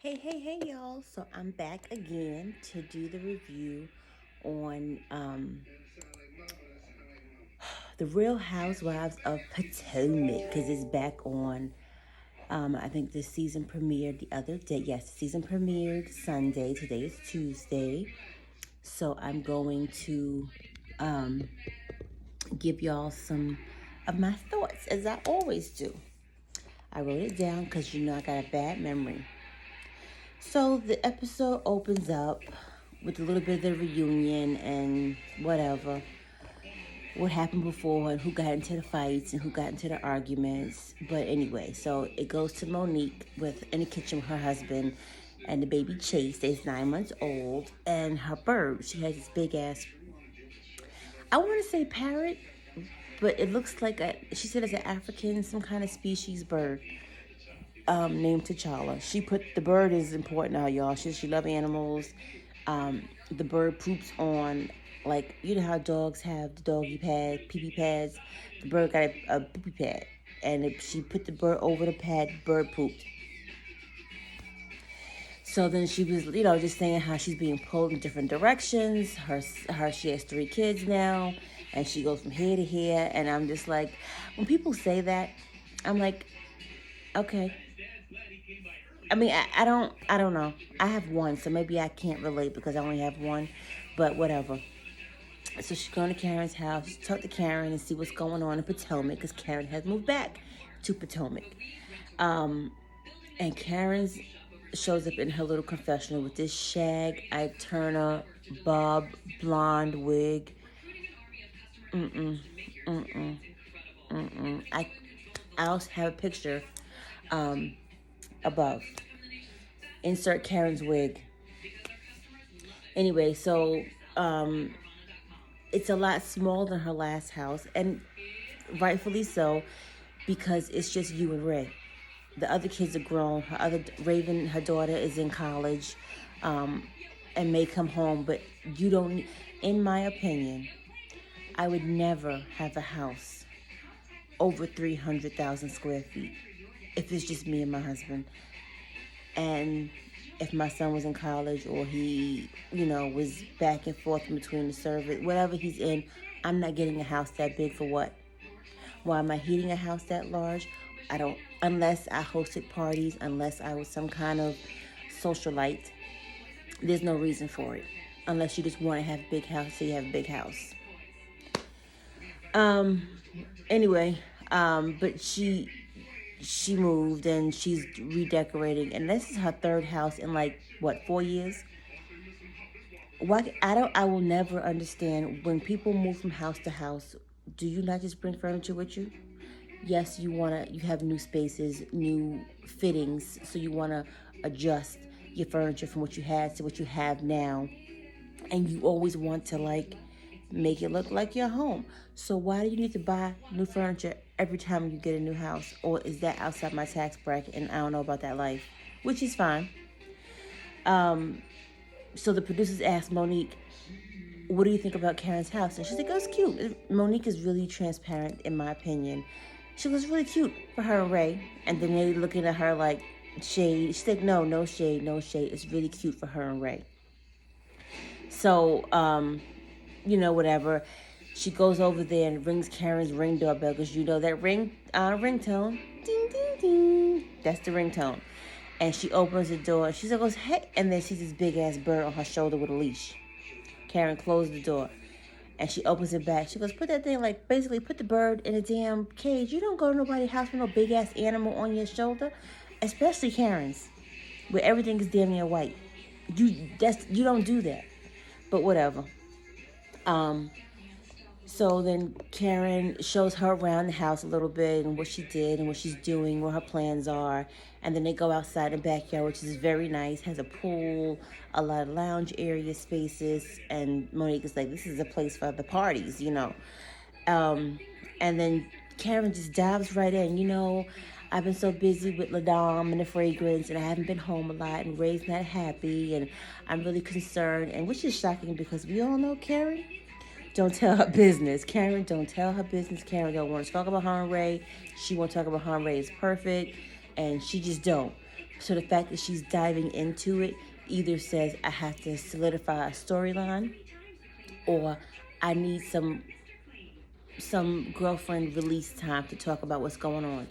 Hey, y'all. So I'm back again to do the review on the Real Housewives of Potomac because it's back on. I think the season premiered the other day. Yes, the season premiered Sunday. Today is Tuesday. So I'm going to um, give y'all some of my thoughts as I always do. I wrote it down because you know I got a bad memory. So the episode opens up with a little bit of the reunion and whatever. What happened before and who got into the fights and who got into the arguments. But anyway, so it goes to Monique in the kitchen with her husband and the baby Chase. They's 9 months old. And her bird, she has this big ass, I want to say parrot, but it looks like she said it's an African, some kind of species bird. Named T'Challa. The bird is important now, y'all. She love animals. The bird poops on, like, you know how dogs have the doggy pad, pee pee pads. The bird got a pee pee pad, and she put the bird over the pad. Bird pooped. So then she was, just saying how she's being pulled in different directions. She has 3 kids now, and she goes from here to here. And I'm just like, when people say that, I'm like, okay. I mean, I don't know. I have one, so maybe I can't relate because I only have one, but whatever. So she's going to Karen's house. She talked to Karen and see what's going on in Potomac because Karen has moved back to Potomac. And Karen shows up in her little confessional with this shag, Ike Turner, bob, blonde wig. Mm-mm, mm-mm, mm-mm. I also have a picture above. Insert Karen's wig. Anyway, so it's a lot smaller than her last house, and rightfully so, because it's just you and Ray. The other kids are grown. Raven, her daughter, is in college, and may come home. But you don't. In my opinion, I would never have a house over 300,000 square feet if it's just me and my husband. And if my son was in college or he, was back and forth between the service, whatever he's in, I'm not getting a house that big for what? Why am I heating a house that large? I don't, unless I hosted parties, unless I was some kind of socialite, there's no reason for it. Unless you just want to have a big house, so you have a big house. Anyway, but she moved and she's redecorating, and this is her third house in 4 years. Why I will never understand when people move from house to house. Do you not just bring furniture with you? Yes, you have new spaces, new fittings, so you wanna adjust your furniture from what you had to what you have now, and you always want to make it look like your home. So why do you need to buy new furniture every time you get a new house? Or is that outside my tax bracket and I don't know about that life? Which is fine. So the producers asked Monique, what do you think about Karen's house? And she's like, oh, it's cute. Monique is really transparent, in my opinion. She was really cute for her and Ray. And then they looking at her like, shade. She's like, no shade, no shade. It's really cute for her and Ray. So, whatever. She goes over there and rings Karen's ring doorbell because that ringtone. Ding, ding, ding. That's the ringtone. And she opens the door. And she goes, hey. And then sees this big ass bird on her shoulder with a leash. Karen closed the door. And she opens it back. She goes, put that thing, basically put the bird in a damn cage. You don't go to nobody's house with no big ass animal on your shoulder. Especially Karen's, where everything is damn near white. You don't do that. But whatever. So then Karen shows her around the house a little bit and what she did and what she's doing, what her plans are. And then they go outside the backyard, which is very nice. Has a pool, a lot of lounge area spaces. And Monique is like, this is a place for the parties, And then Karen just dives right in. I've been so busy with La Dame and the fragrance, and I haven't been home a lot, and Ray's not happy, and I'm really concerned. And which is shocking because we all know Karen don't tell her business. Karen don't tell her business. Karen don't want to talk about her and Ray. She won't talk about her and Ray is perfect, and she just don't. So the fact that she's diving into it either says I have to solidify a storyline, or I need some girlfriend release time to talk about what's going on.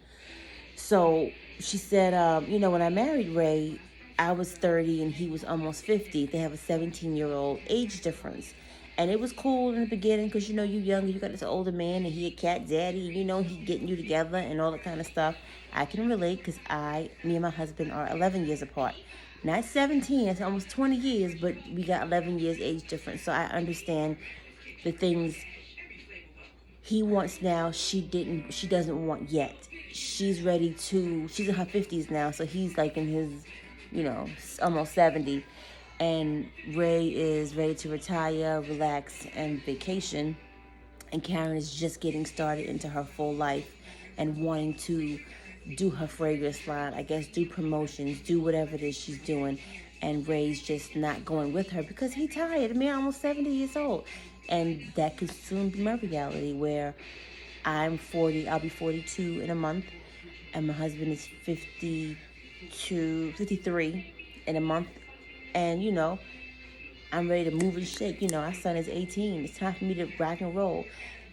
So she said, when I married Ray, I was 30 and he was almost 50. They have a 17-year-old age difference. And it was cool in the beginning because, you younger, you got this older man and he a cat daddy, he getting you together and all that kind of stuff. I can relate because me and my husband are 11 years apart. Not 17, it's almost 20 years, but we got 11 years age difference. So I understand the things he wants now, she doesn't want yet. She's in her 50s now, so he's like in his, almost 70. And Ray is ready to retire, relax, and vacation. And Karen is just getting started into her full life and wanting to do her fragrance line, I guess, do promotions, do whatever it is she's doing. And Ray's just not going with her because he's tired. I mean, almost 70 years old. And that could soon be my reality, where I'm 40, I'll be 42 in a month, and my husband is 53 in a month. And, I'm ready to move and shake. Our son is 18. It's time for me to rock and roll.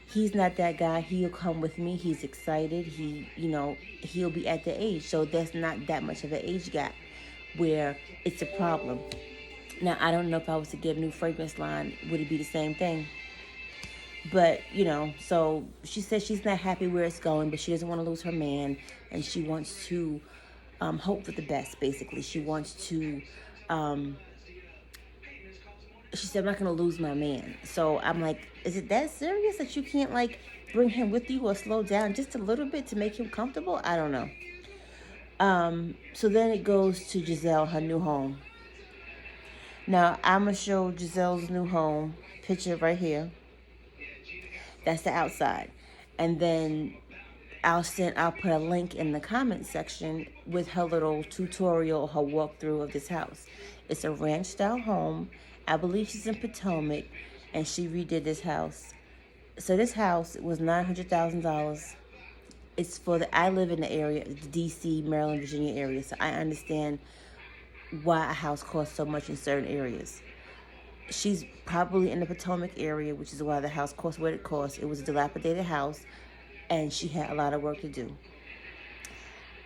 He's not that guy. He'll come with me. He's excited. He'll be at the age. So there's not that much of an age gap where it's a problem. Now, I don't know if I was to get a new fragrance line, would it be the same thing? But, so she says she's not happy where it's going, but she doesn't want to lose her man, and she wants to hope for the best, basically. She wants to, she said, I'm not going to lose my man. So I'm like, is it that serious that you can't, bring him with you or slow down just a little bit to make him comfortable? I don't know. So then it goes to Giselle, her new home. Now, I'm going to show Giselle's new home picture right here. That's the outside. And then I'll put a link in the comment section with her little tutorial, her walkthrough of this house. It's a ranch style home. I believe she's in Potomac, and she redid this house. So this house was $900,000. It's I live in the area, the DC, Maryland, Virginia area, so I understand why a house costs so much in certain areas. She's probably in the Potomac area, which is why the house cost what it cost. It was a dilapidated house, and she had a lot of work to do.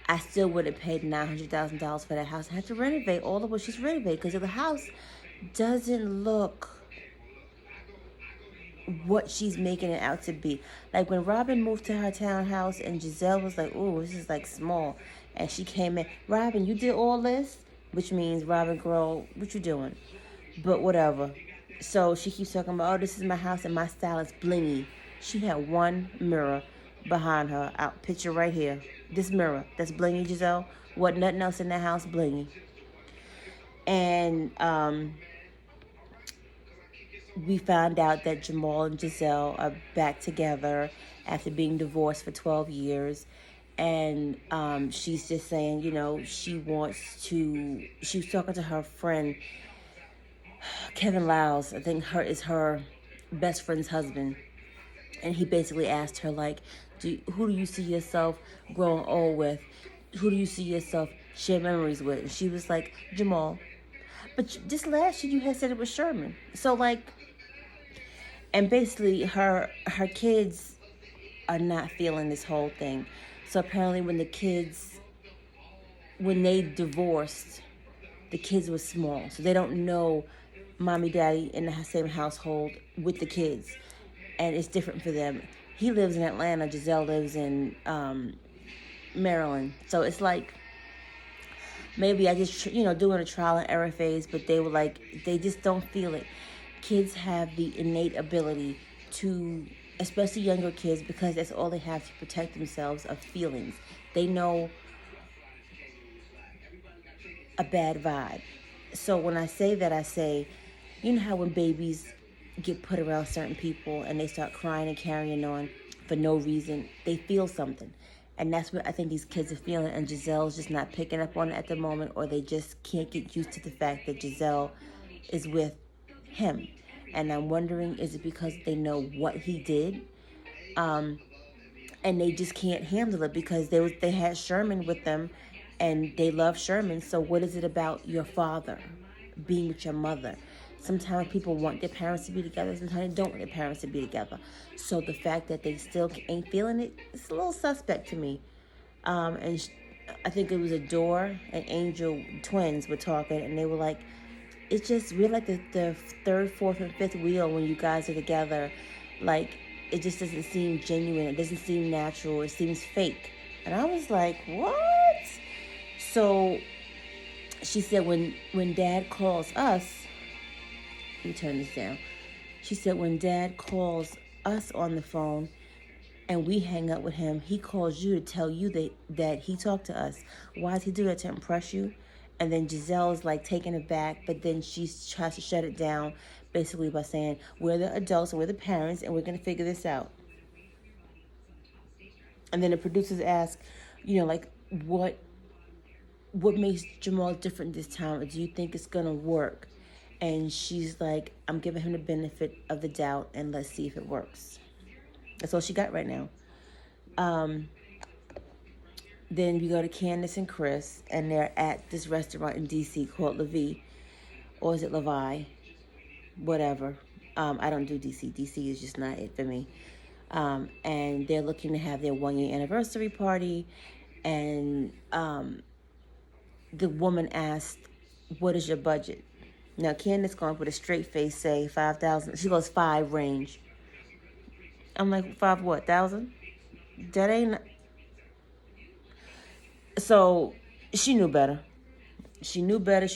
I still would have paid $900,000 for that house. I had to renovate all of what she's renovated because the house doesn't look what she's making it out to be. Like when Robin moved to her townhouse and Giselle was like, "Oh, this is small," and she came in, "Robin, you did all this?" Which means, Robin, girl, what you doing? But whatever. So she keeps talking about, "Oh, this is my house and my style is blingy." She had one mirror behind her. Picture right here. This mirror, that's blingy, Giselle. What, nothing else in that house blingy. And we found out that Jamal and Giselle are back together after being divorced for 12 years. And she's just saying, she was talking to her friend, Kevin Lyles, I think is her best friend's husband. And he basically asked her, who do you see yourself growing old with? Who do you see yourself share memories with? And she was like, Jamal. But this last year you had said it was Sherman. So and basically her kids are not feeling this whole thing. So apparently when they divorced, the kids were small. So they don't know mommy, daddy in the same household with the kids. And it's different for them. He lives in Atlanta. Giselle lives in Maryland. So it's maybe I just, doing a trial and error phase, but they were they just don't feel it. Kids have the innate ability to, especially younger kids, because that's all they have to protect themselves of feelings. They know a bad vibe. So when I say that, I say, you know how when babies get put around certain people and they start crying and carrying on for no reason, they feel something. And that's what I think these kids are feeling, and Giselle's just not picking up on it at the moment, or they just can't get used to the fact that Giselle is with him. And I'm wondering, is it because they know what he did? And they just can't handle it because they had Sherman with them, and they love Sherman. So what is it about your father being with your mother? Sometimes people want their parents to be together. Sometimes they don't want their parents to be together. So the fact that they still ain't feeling it, it's a little suspect to me. And I think it was Adore and Angel twins were talking, and they were like, it's just, we're like the third, fourth, and fifth wheel when you guys are together. Like, it just doesn't seem genuine. It doesn't seem natural. It seems fake. And I was like, what? So she said when Dad calls us, let me turn this down. She said when Dad calls us on the phone and we hang up with him, he calls you to tell you that he talked to us. Why does he do that? To impress you? And then Giselle's like taken aback, but then she tries to shut it down basically by saying, we're the adults and we're the parents and we're going to figure this out. And then the producers ask, like, what makes Jamal different this time? Or do you think it's going to work? And she's like, I'm giving him the benefit of the doubt and let's see if it works. That's all she got right now. Then we go to Candace and Chris, and they're at this restaurant in D.C. called Levi, or is it Levi? Whatever. I don't do D.C. D.C. is just not it for me. And they're looking to have their 1-year anniversary party, and the woman asked, what is your budget? Now, Candace going with a straight face say 5,000. She goes 5 range. I'm like, 5 what? 1,000? That ain't. So she knew better. She knew better.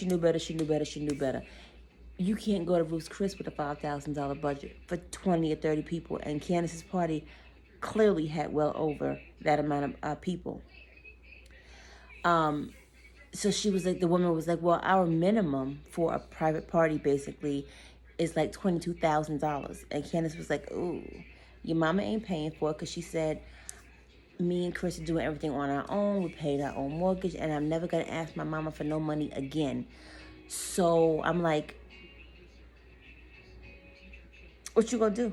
You can't go to Ruth's Chris with a $5,000 budget for 20 or 30 people. And Candace's party clearly had well over that amount of people. So she was like, the woman was like, well, our minimum for a private party basically is like $22,000. And Candace was like, ooh, your mama ain't paying for it, because she said, me and Chris are doing everything on our own. We paid our own mortgage, and I'm never going to ask my mama for no money again. So I'm like, what you gonna do?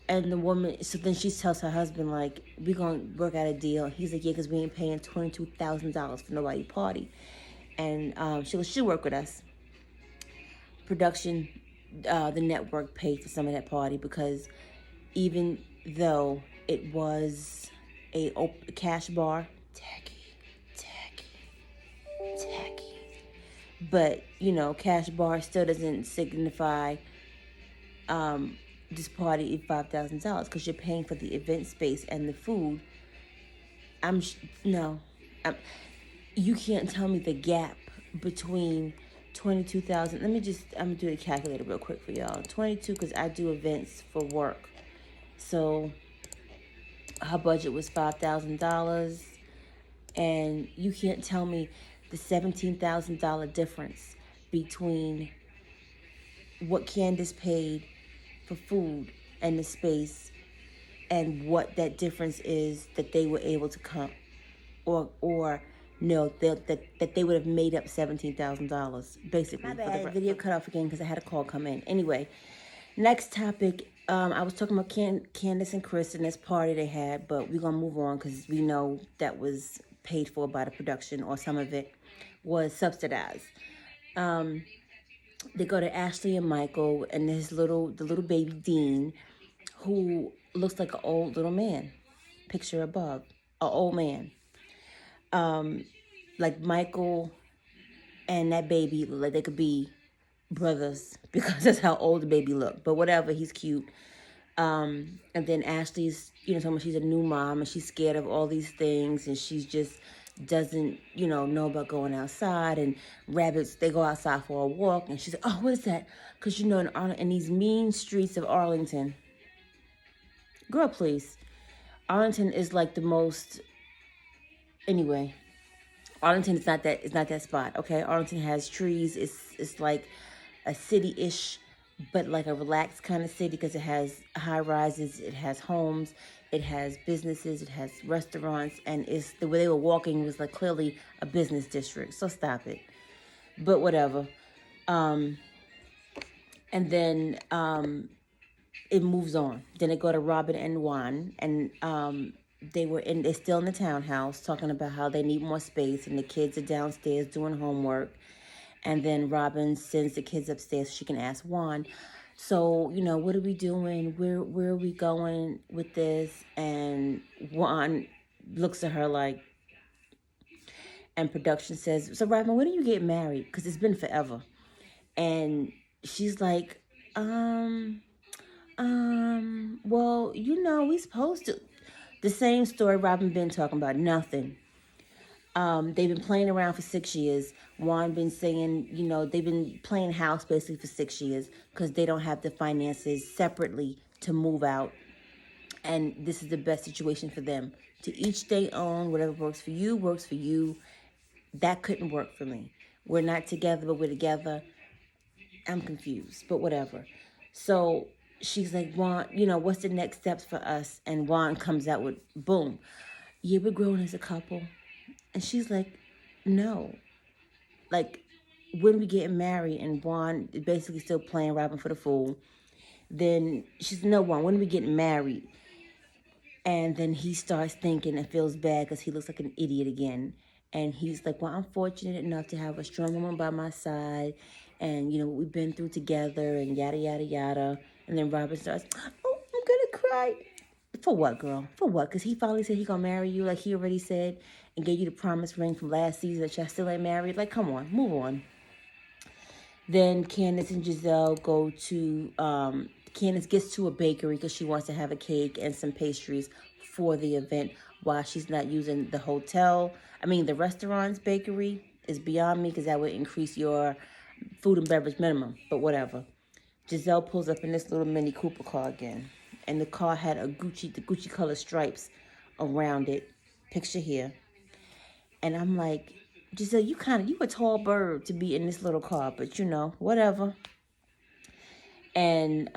And the woman, so then she tells her husband, like, we gonna work out a deal. He's like, yeah, because we ain't paying $22,000 for nobody party. And she goes, she'll work with us. Production, the network paid for some of that party, because even though it was a cash bar, tacky. But, cash bar still doesn't signify this party is $5,000, because you're paying for the event space and the food. You can't tell me the gap between 22,000. I'm gonna do the calculator real quick for y'all. 22, because I do events for work. So her budget was $5,000, and you can't tell me the $17,000 difference between what Candace paid for food and the space and what that difference is that they were able to come, or no, that they would have made up $17,000 basically. My bad. Video cut off again because I had a call come in. Anyway, next topic. I was talking about Candace and Chris and this party they had, but we're gonna move on because we know that was paid for by the production, or some of it was subsidized. They go to Ashley and Michael and the little baby Dean, who looks like an old little man. Picture above, an old man. Like Michael and that baby look like they could be brothers, because that's how old the baby looked. But whatever, he's cute. And then Ashley's, talking about she's a new mom and she's scared of all these things, and she's just doesn't, know about going outside, and rabbits, they go outside for a walk, and she's like, oh, what is that? Because, in these mean streets of Arlington, girl, please. Arlington is like the most, anyway, Arlington is not that spot, okay? Arlington has trees. It's like a city-ish, but like a relaxed kind of city, because it has high rises, it has homes, it has businesses, it has restaurants, and it's the way they were walking was like clearly a business district. So stop it. But whatever. And then it moves on. Then they go to Robin and Juan, and they're still in the townhouse talking about how they need more space and the kids are downstairs doing homework. And then Robin sends the kids upstairs so she can ask Juan, so, what are we doing? Where are we going with this? And Juan looks at her like, and production says, so Robin, when do you get married? Because it's been forever. And she's like, well, we supposed to. The same story Robin been talking about, nothing. They've been playing around for 6 years. Juan been saying, they've been playing house basically for 6 years because they don't have the finances separately to move out. And this is the best situation for them. To each their own, whatever works for you, works for you. That couldn't work for me. We're not together, but we're together. I'm confused, but whatever. So she's like, Juan, what's the next steps for us? And Juan comes out with, boom, yeah, we're growing as a couple. And she's like, no. Like, when we getting married? And Juan is basically still playing Robin for the fool. Then she's, no, Juan, when are we getting married? And then he starts thinking and feels bad because he looks like an idiot again. And he's like, well, I'm fortunate enough to have a strong woman by my side. And, what we've been through together and yada, yada, yada. And then Robin starts, oh, I'm going to cry. For what, girl? For what? Because he finally said he going to marry you like he already said and gave you the promise ring from last season that y'all still ain't married. Like, come on, move on. Then Candace and Giselle go to, Candace gets to a bakery because she wants to have a cake and some pastries for the event while she's not using the restaurant's bakery is beyond me because that would increase your food and beverage minimum, but whatever. Giselle pulls up in this little Mini Cooper car again. And the car had the Gucci color stripes around it. Picture here. And I'm like, Giselle, you a tall bird to be in this little car, but whatever. And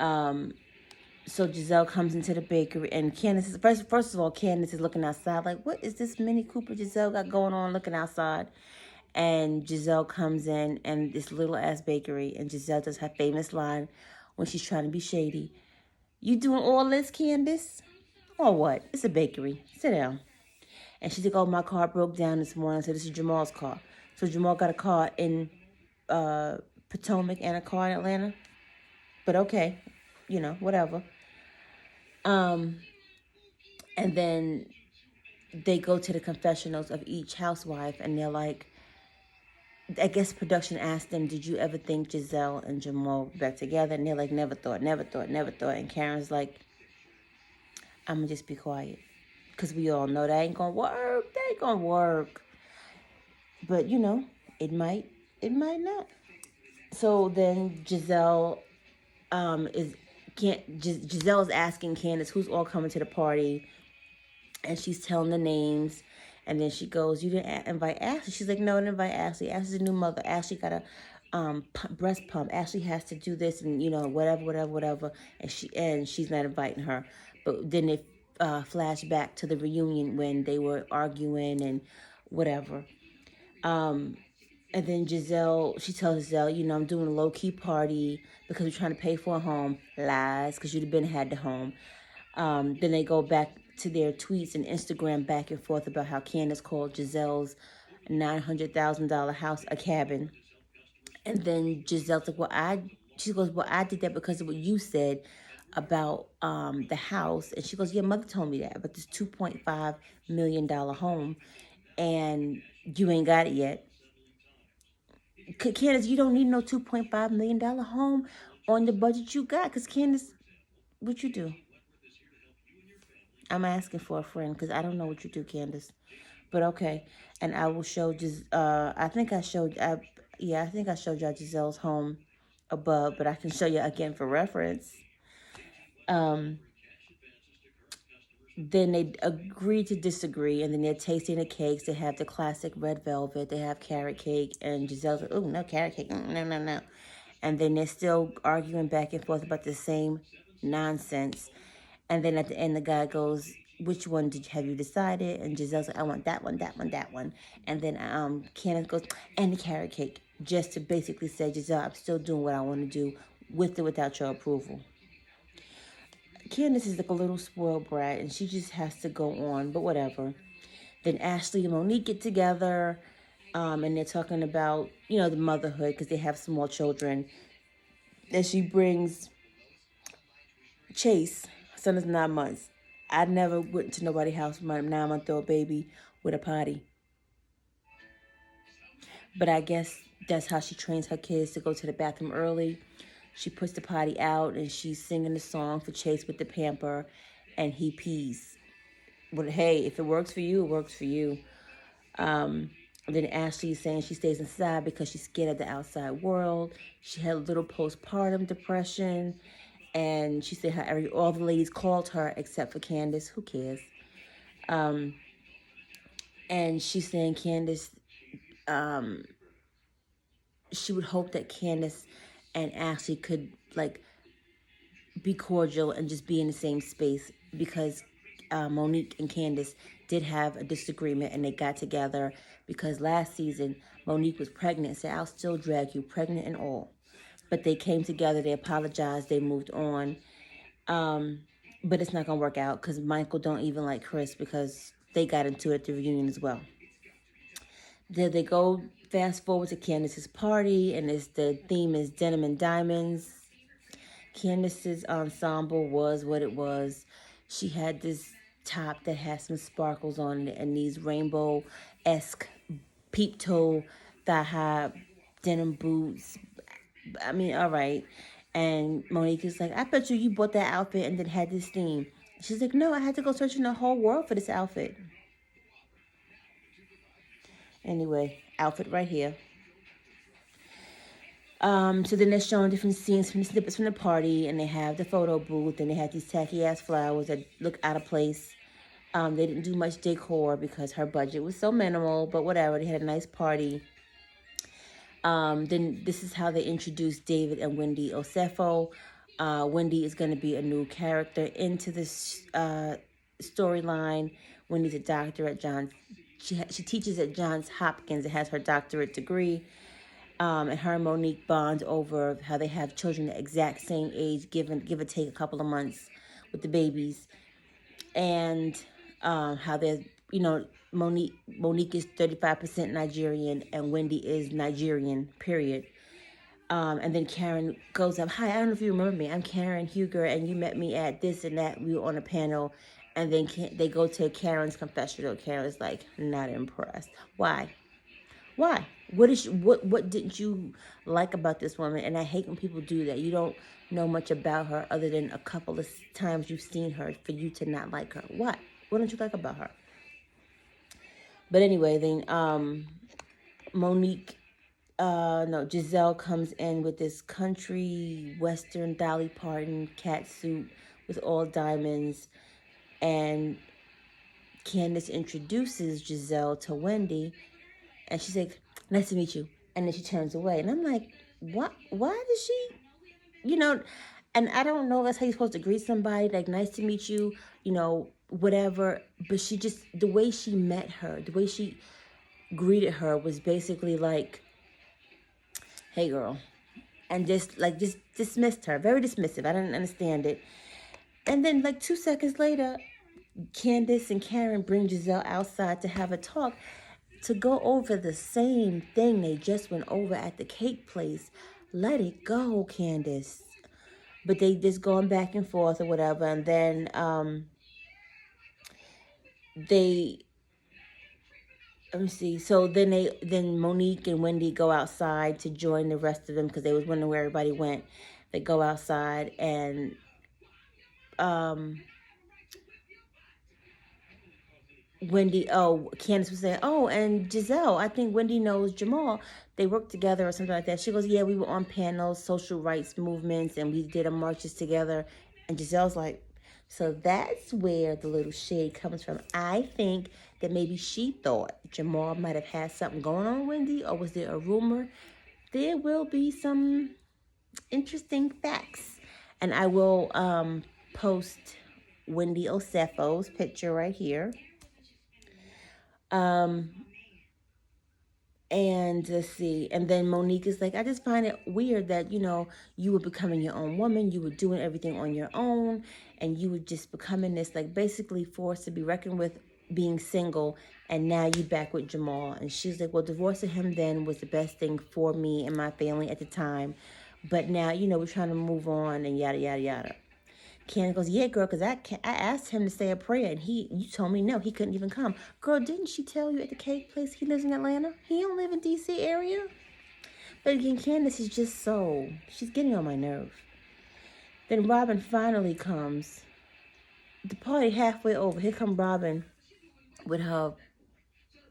so Giselle comes into the bakery, and Candace is, first of all, Candace is looking outside like, what is this Mini Cooper Giselle got going on looking outside? And Giselle comes in, and this little ass bakery, and Giselle does her famous line when she's trying to be shady. You doing all this, Candace? Or what? It's a bakery. Sit down. And she's like, oh, my car broke down this morning, so this is Jamal's car. So Jamal got a car in Potomac and a car in Atlanta. But okay, whatever. And then they go to the confessionals of each housewife, and they're like, I guess production asked them, did you ever think Giselle and Jamal were back together? And they're like, never thought. And Karen's like, I'm going to just be quiet. Because we all know that ain't going to work. But, it might not. So then Giselle Giselle is asking Candace who's all coming to the party. And she's telling the names. And then she goes, you didn't invite Ashley? She's like, no, I didn't invite Ashley. Ashley's a new mother. Ashley got a breast pump. Ashley has to do this and, whatever. And she's not inviting her. But then they flash back to the reunion when they were arguing and whatever. And then she tells Giselle, I'm doing a low-key party because we're trying to pay for a home. Lies, because you'd have had the home. Then they go back to their tweets and Instagram back and forth about how Candace called Giselle's $900,000 house a cabin. And then Giselle's like, she goes, I did that because of what you said about the house. And she goes, yeah, mother told me that about this $2.5 million home. And you ain't got it yet. Candace, you don't need no $2.5 million home on the budget you got. Because Candace, what you do? I'm asking for a friend because I don't know what you do, Candace. But okay. And I will show I think I showed y'all Giselle's home above, but I can show you again for reference. Then they agree to disagree, and then they're tasting the cakes. They have the classic red velvet. They have carrot cake, and Giselle's like, oh, no carrot cake. No. And then they're still arguing back and forth about the same nonsense. And then at the end, the guy goes, which one have you decided? And Giselle's like, I want that one. And then Candace goes, and the carrot cake, just to basically say, Giselle, I'm still doing what I want to do with or without your approval. Candace is like a little spoiled brat, and she just has to go on, but whatever. Then Ashley and Monique get together, and they're talking about, the motherhood because they have small children. And she brings Chase, her son is 9 months. I never went to nobody's house with my 9-month-old baby with a potty. But I guess that's how she trains her kids to go to the bathroom early. She puts the potty out and she's singing the song for Chase with the pamper, and he pees. But hey, if it works for you, it works for you. Then Ashley is saying she stays inside because she's scared of the outside world. She had a little postpartum depression. And she said how all the ladies called her except for Candace. Who cares? And she's saying Candace, she would hope that Candace and Ashley could be cordial and just be in the same space, because Monique and Candace did have a disagreement and they got together because last season Monique was pregnant and said, I'll still drag you, pregnant and all. But they came together, they apologized, they moved on. But it's not going to work out because Michael don't even like Chris because they got into it at the reunion as well. Then they go fast forward to Candace's party, and the theme is denim and diamonds. Candace's ensemble was what it was. She had this top that had some sparkles on it and these rainbow-esque peep toe thigh-high denim boots. I mean, all right. And Monique is like, I bet you bought that outfit and then had this theme. She's like, no, I had to go searching the whole world for this outfit. Anyway, outfit right here. So then they're showing different scenes from the snippets from the party, and they have the photo booth, and they have these tacky ass flowers that look out of place. They didn't do much decor because her budget was so minimal, but whatever. They had a nice party. Then this is how they introduced David and Wendy Osefo. Wendy is going to be a new character into this storyline. Wendy's a doctor at Johns. She teaches at Johns Hopkins and has her doctorate degree. And her and Monique bond over how they have children the exact same age, give or take a couple of months with the babies. And how they're, Monique is 35% Nigerian and Wendy is Nigerian, period. And then Karen goes up, hi, I don't know if you remember me. I'm Karen Huger, and you met me at this and that. We were on a panel. And then they go to Karen's confessional. Karen's like, not impressed. Why? What didn't you like about this woman? And I hate when people do that. You don't know much about her other than a couple of times you've seen her for you to not like her. What don't you like about her? But anyway, then Giselle comes in with this country western Dolly Parton cat suit with all diamonds, and Candace introduces Giselle to Wendy, and she's like, nice to meet you. And then she turns away. And I'm like, what? Why does she, and I don't know, that's how you're supposed to greet somebody, like, nice to meet you, whatever. But she just, the way she met her, the way she greeted her was basically like, hey, girl. And just dismissed her. Very dismissive. I didn't understand it. And then 2 seconds later, Candace and Karen bring Giselle outside to have a talk, to go over the same thing they just went over at the cake place. Let it go, Candace. But they just going back and forth or whatever. And then let me see. So then Monique and Wendy go outside to join the rest of them because they was wondering where everybody went. They go outside, and Candace was saying, and Giselle, I think Wendy knows Jamal. They worked together or something like that. She goes, yeah, we were on panels, social rights movements, and we did marches together. And Giselle's like, so that's where the little shade comes from. I think that maybe she thought Jamal might have had something going on with Wendy, or was there a rumor? There will be some interesting facts. And I will post Wendy Osefo's picture right here. And let's see. And then Monique is like, I just find it weird that, you were becoming your own woman. You were doing everything on your own. And you were just becoming this, like, basically forced to be reckoned with being single. And now you back with Jamal. And she's like, well, divorcing him then was the best thing for me and my family at the time. But now, we're trying to move on and yada, yada, yada. Candace goes, yeah, girl, because I asked him to say a prayer, and you told me no, he couldn't even come. Girl, didn't she tell you at the cake place he lives in Atlanta? He don't live in D.C. area. But again, Candace is just she's getting on my nerve. Then Robin finally comes. The party halfway over. Here come Robin with her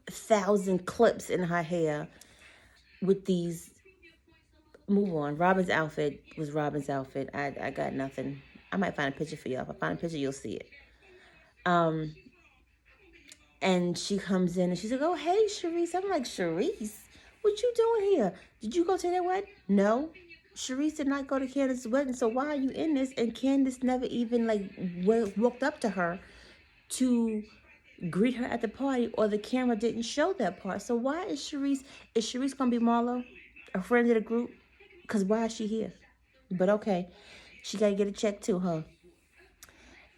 1,000 clips in her hair with these. Move on. Robin's outfit was Robin's outfit. I got nothing. I might find a picture for y'all. If I find a picture, you'll see it. And she comes in and she's like, oh, hey, Sharice. I'm like, Sharice, what you doing here? Did you go to that wedding? No. Sharice did not go to Candace's wedding, so why are you in this? And Candace never even, walked up to her to greet her at the party, or the camera didn't show that part. So why is Sharice going to be Marlo, a friend of the group? Because why is she here? But okay, she got to get a check too, huh?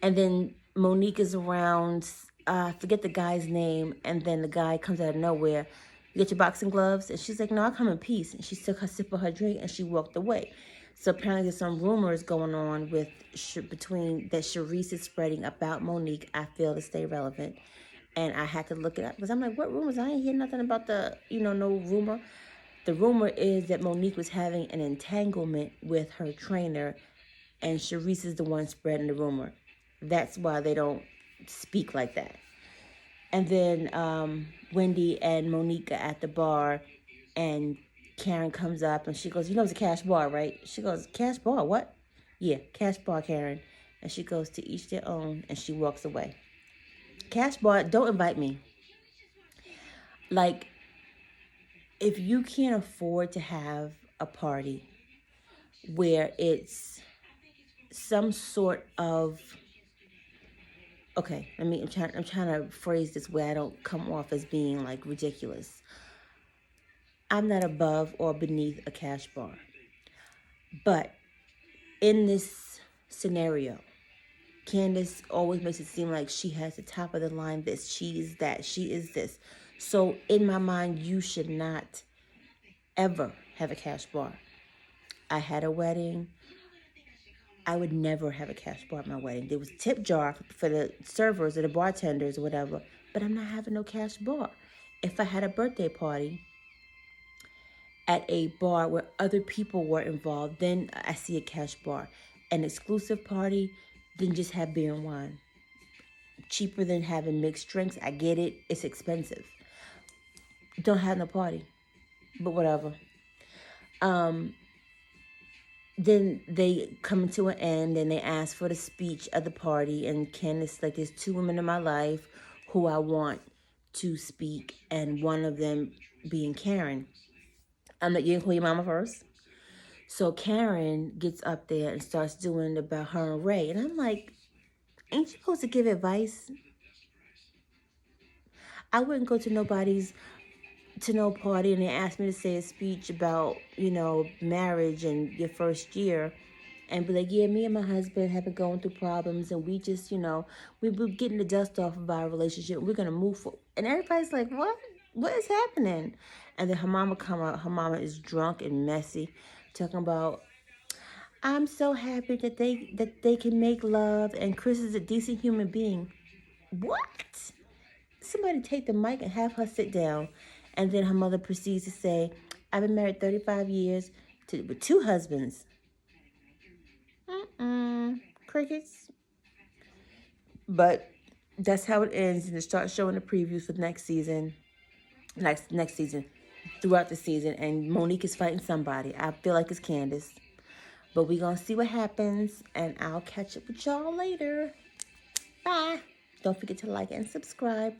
And then Monique is around, forget the guy's name, and then the guy comes out of nowhere. You get your boxing gloves? And she's like, no, I'll come in peace. And she took her sip of her drink and she walked away. So apparently there's some rumors going on between that Sharice is spreading about Monique. I feel to stay relevant. And I had to look it up because I'm like, what rumors? I ain't hear nothing about no rumor. The rumor is that Monique was having an entanglement with her trainer, and Sharice is the one spreading the rumor. That's why they don't speak like that. And then Wendy and Monique are at the bar, and Karen comes up and she goes, it's a cash bar, right? She goes, cash bar, what? Yeah, cash bar, Karen. And she goes, to each their own, and she walks away. Cash bar, don't invite me. Like, if you can't afford to have a party where it's some sort of, okay, I'm trying to phrase this where I don't come off as being like ridiculous. I'm not above or beneath a cash bar. But in this scenario, Candace always makes it seem like she has the top of the line this, she is that, she is this. So in my mind, you should not ever have a cash bar. I had a wedding. I would never have a cash bar at my wedding. There was a tip jar for the servers or the bartenders or whatever, but I'm not having no cash bar. If I had a birthday party at a bar where other people were involved, then I see a cash bar. An exclusive party, then just have beer and wine. Cheaper than having mixed drinks. I get it. It's expensive. Don't have no party. But whatever. Then they come to an end and they ask for the speech of the party. And Candace, like, there's two women in my life who I want to speak, and one of them being Karen. I'm like, you can call your mama first. So Karen gets up there and starts doing about her and Ray. And I'm like, ain't you supposed to give advice? I wouldn't go to no party and they asked me to say a speech about, marriage and your first year, and be like, yeah, me and my husband have been going through problems, and we just, we're getting the dust off of our relationship. We're going to move forward. And everybody's like, what? What is happening? And then her mama come out. Her mama is drunk and messy, talking about, I'm so happy that they can make love, and Chris is a decent human being. What? Somebody take the mic and have her sit down. And then her mother proceeds to say, I've been married 35 years with two husbands. Crickets. But that's how it ends, and it starts showing the previews for next season. Next season, throughout the season, and Monique is fighting somebody. I feel like it's Candace. But we're going to see what happens, and I'll catch up with y'all later. Bye. Don't forget to like and subscribe.